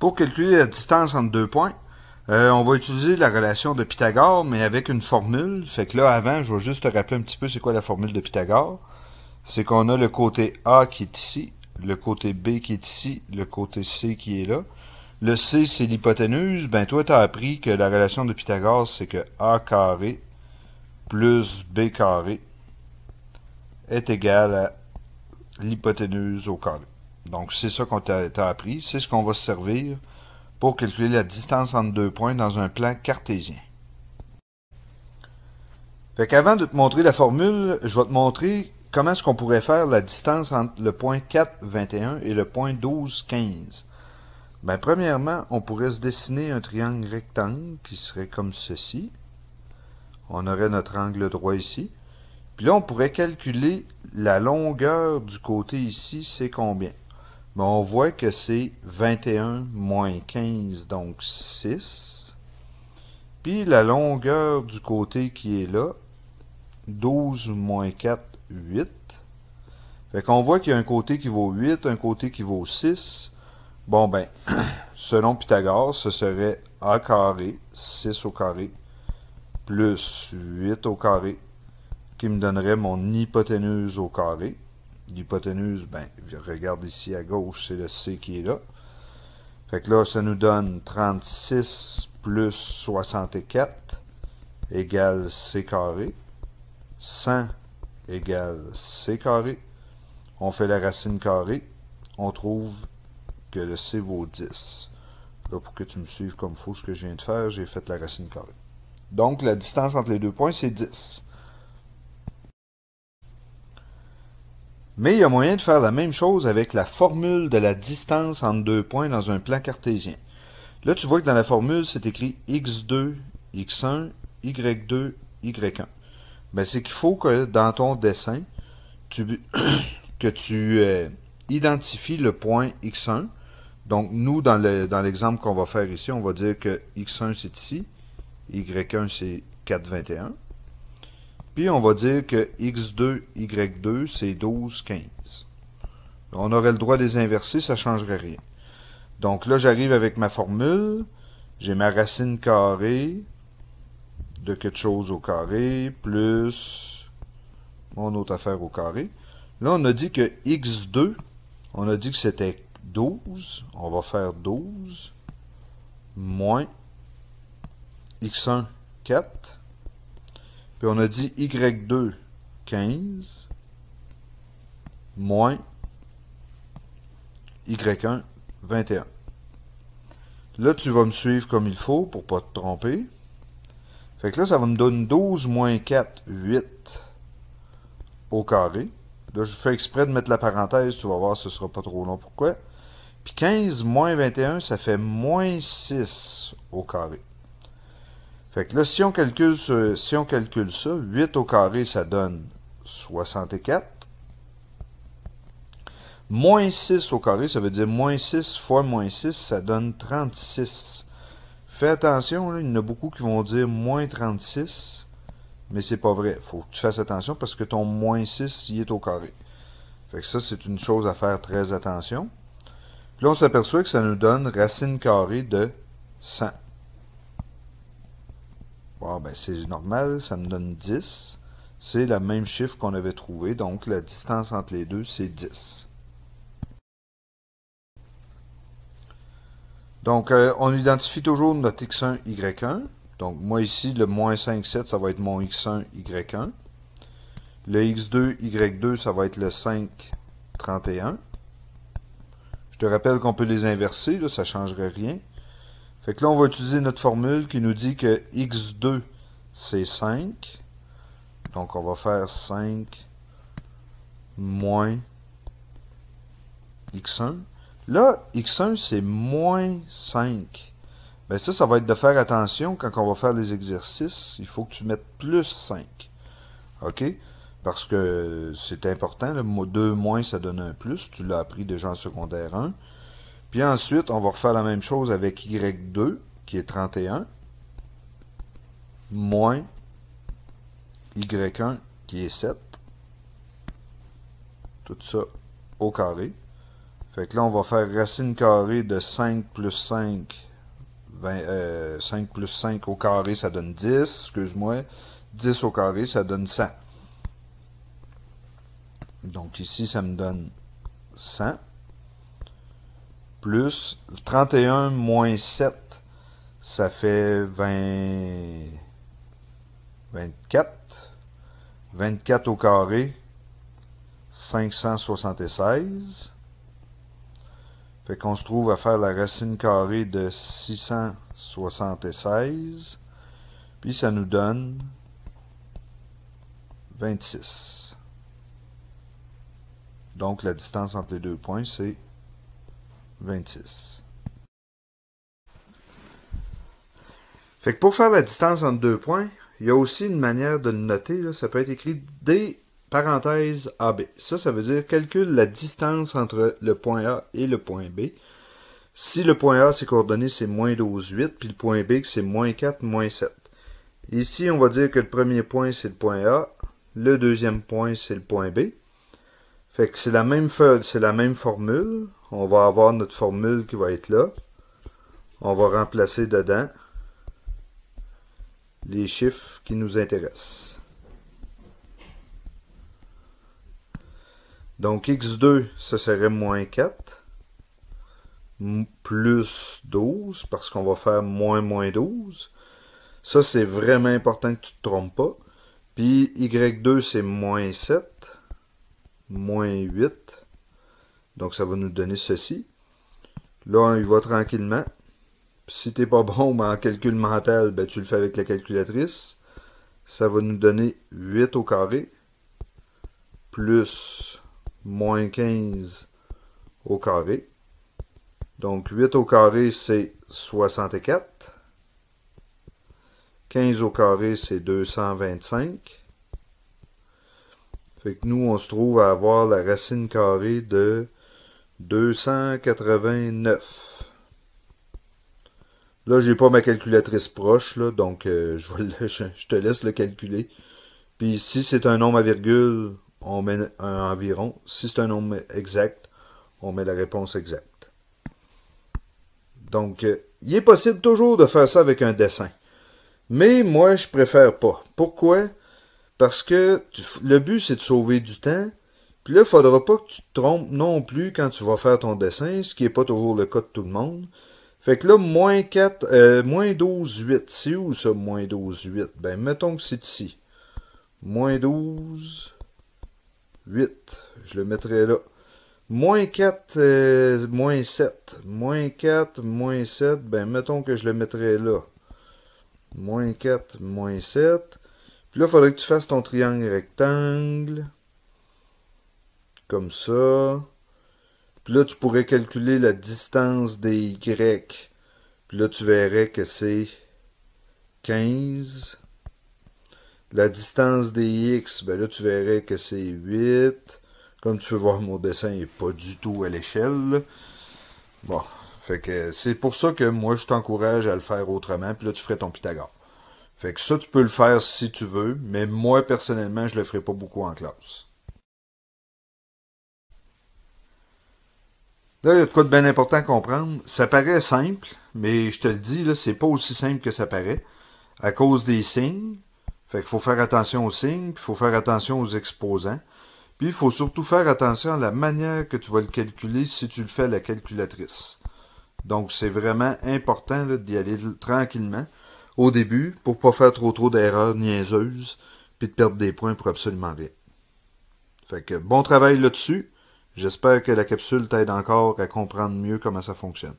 Pour calculer la distance entre deux points, on va utiliser la relation de Pythagore, mais avec une formule. Fait que là, avant, je vais juste te rappeler un petit peu c'est quoi la formule de Pythagore. C'est qu'on a le côté A qui est ici, le côté B qui est ici, le côté C qui est là. Le C, c'est l'hypoténuse. Ben, toi, tu as appris que la relation de Pythagore, c'est que A carré plus B carré est égal à l'hypoténuse au carré. Donc, c'est ça qu'on t'a appris. C'est ce qu'on va se servir pour calculer la distance entre deux points dans un plan cartésien. Fait qu'avant de te montrer la formule, je vais te montrer comment est-ce qu'on pourrait faire la distance entre le point 4, 21 et le point 12, 15. Ben, premièrement, on pourrait se dessiner un triangle rectangle qui serait comme ceci. On aurait notre angle droit ici. Puis là, on pourrait calculer la longueur du côté ici, c'est combien? Ben, on voit que c'est 21 moins 15, donc 6. Puis la longueur du côté qui est là, 12 moins 4, 8. Fait qu'on voit qu'il y a un côté qui vaut 8, un côté qui vaut 6. Bon ben, selon Pythagore, ce serait A carré, 6 au carré, plus 8 au carré, qui me donnerait mon hypoténuse au carré. L'hypoténuse, ben, regarde ici à gauche, c'est le C qui est là. Fait que là, ça nous donne 36 plus 64 égale C carré. 100 égale C carré. On fait la racine carrée. On trouve que le C vaut 10. Là, pour que tu me suives comme il faut ce que je viens de faire, j'ai fait la racine carrée. Donc, la distance entre les deux points, c'est 10. Mais il y a moyen de faire la même chose avec la formule de la distance entre deux points dans un plan cartésien. Là, tu vois que dans la formule, c'est écrit x2, x1, y2, y1. Ben, c'est qu'il faut que dans ton dessin, que tu identifies le point x1. Donc, nous, dans l'exemple qu'on va faire ici, on va dire que x1, c'est ici, y1, c'est 4, 21. Puis, on va dire que x2, y2, c'est 12, 15. On aurait le droit de les inverser, ça ne changerait rien. Donc là, j'arrive avec ma formule. J'ai ma racine carrée de quelque chose au carré, plus mon autre affaire au carré. Là, on a dit que x2, on a dit que c'était 12. On va faire 12 moins x1, 4. Puis on a dit y2, 15, moins y1, 21. Là, tu vas me suivre comme il faut pour ne pas te tromper. Fait que là, ça va me donner 12 moins 4, 8 au carré. Là, je fais exprès de mettre la parenthèse, tu vas voir, ce ne sera pas trop long. Pourquoi? Puis 15 moins 21, ça fait moins 6 au carré. Fait que là, si on calcule ça, 8 au carré, ça donne 64. Moins 6 au carré, ça veut dire moins 6 fois moins 6, ça donne 36. Fais attention, là, il y en a beaucoup qui vont dire moins 36, mais c'est pas vrai. Il faut que tu fasses attention parce que ton moins 6, il est au carré. Fait que ça, c'est une chose à faire très attention. Puis là, on s'aperçoit que ça nous donne racine carrée de 100. Bon, ben c'est normal, ça me donne 10. C'est le même chiffre qu'on avait trouvé, donc la distance entre les deux, c'est 10. Donc, on identifie toujours notre x1, y1. Donc, moi ici, le moins 5, 7, ça va être mon x1, y1. Le x2, y2, ça va être le 5, 31. Je te rappelle qu'on peut les inverser, là, ça ne changerait rien. Fait que là, on va utiliser notre formule qui nous dit que x2, c'est 5. Donc, on va faire 5 moins x1. Là, x1, c'est moins 5. Ben ça va être de faire attention quand on va faire les exercices. Il faut que tu mettes plus 5. OK? Parce que c'est important. Le 2 moins, ça donne un plus. Tu l'as appris déjà en secondaire 1. Puis ensuite, on va refaire la même chose avec y2, qui est 31, moins y1, qui est 7. Tout ça au carré. Fait que là, on va faire racine carrée de 5 plus 5. 5 plus 5 au carré, ça donne 10. Excuse-moi. 10 au carré, ça donne 100. Donc ici, ça me donne 100. Plus 31 moins 7, ça fait 24. 24 au carré, 576. Fait qu'on se trouve à faire la racine carrée de 676. Puis ça nous donne 26. Donc la distance entre les deux points, c'est 26. Fait que pour faire la distance entre deux points, il y a aussi une manière de le noter. Là, ça peut être écrit D parenthèse AB. Ça veut dire calcule la distance entre le point A et le point B. Si le point A, ses coordonnées, c'est moins 12, 8, puis le point B, c'est moins 4, moins 7. Ici, on va dire que le premier point, c'est le point A. Le deuxième point, c'est le point B. Fait que c'est la même formule. On va avoir notre formule qui va être là. On va remplacer dedans les chiffres qui nous intéressent. Donc x2, ça serait moins 4, plus 12, parce qu'on va faire moins 12. Ça, c'est vraiment important que tu ne te trompes pas. Puis y2, c'est moins 7, moins 8. Donc, ça va nous donner ceci. Là, on y va tranquillement. Si tu n'es pas bon en calcul mental, ben, tu le fais avec la calculatrice. Ça va nous donner 8 au carré, plus moins 15 au carré. Donc, 8 au carré, c'est 64. 15 au carré, c'est 225. Fait que nous, on se trouve à avoir la racine carrée de 289. Là, j'ai pas ma calculatrice proche, là, donc je te laisse le calculer. Puis si c'est un nombre à virgule, on met un environ. Si c'est un nombre exact, on met la réponse exacte. Donc, il est possible toujours de faire ça avec un dessin. Mais moi, je préfère pas. Pourquoi? Parce que le but, c'est de sauver du temps. Puis là, il ne faudra pas que tu te trompes non plus quand tu vas faire ton dessin, ce qui n'est pas toujours le cas de tout le monde. Fait que là, moins 12, 8. C'est où ça, moins 12, 8? Ben, mettons que c'est ici. Moins 12, 8. Je le mettrai là. Moins 4, moins 7. Moins 4, moins 7. Ben, mettons que je le mettrai là. Moins 4, moins 7. Puis là, il faudrait que tu fasses ton triangle rectangle. Comme ça. Puis là, tu pourrais calculer la distance des Y. Puis là, tu verrais que c'est 15. La distance des X, ben là, tu verrais que c'est 8. Comme tu peux voir, mon dessin n'est pas du tout à l'échelle. Bon, fait que c'est pour ça que moi, je t'encourage à le faire autrement. Puis là, tu ferais ton Pythagore. Fait que ça, tu peux le faire si tu veux. Mais moi, personnellement, je le ferai pas beaucoup en classe. Là, il y a de quoi de bien important à comprendre. Ça paraît simple, mais je te le dis, là, c'est pas aussi simple que ça paraît. À cause des signes. Fait qu'il faut faire attention aux signes, puis il faut faire attention aux exposants. Puis il faut surtout faire attention à la manière que tu vas le calculer si tu le fais à la calculatrice. Donc c'est vraiment important d'y aller tranquillement au début pour pas faire trop d'erreurs niaiseuses, puis de perdre des points pour absolument rien. Fait que bon travail là-dessus. J'espère que la capsule t'aide encore à comprendre mieux comment ça fonctionne.